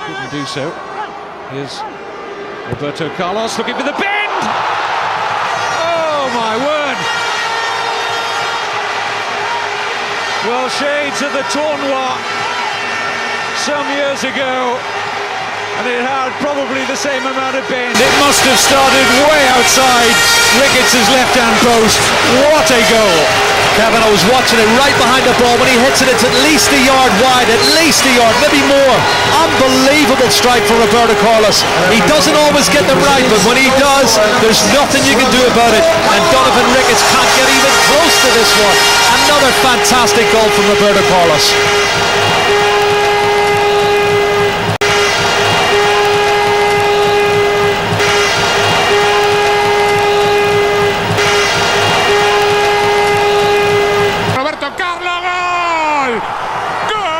couldn't do so. Here's Roberto Carlos looking for the bend! Oh my word! Well, shades of the tournoi some years ago, and it had probably the same amount of bend. It must have started way outside Ricketts' left-hand post. What a goal! Kevin, I was watching it right behind the ball. When he hits it, it's at least a yard wide, at least a yard, maybe more. Unbelievable strike for Roberto Carlos. He doesn't always get them right, but when he does, there's nothing you can do about it. And Donovan Ricketts can't get even close to this one. Another fantastic goal from Roberto Carlos. Roberto Carlos, gol! ¡Gol!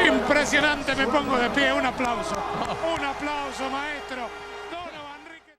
Impresionante, me pongo de pie, un aplauso, maestro.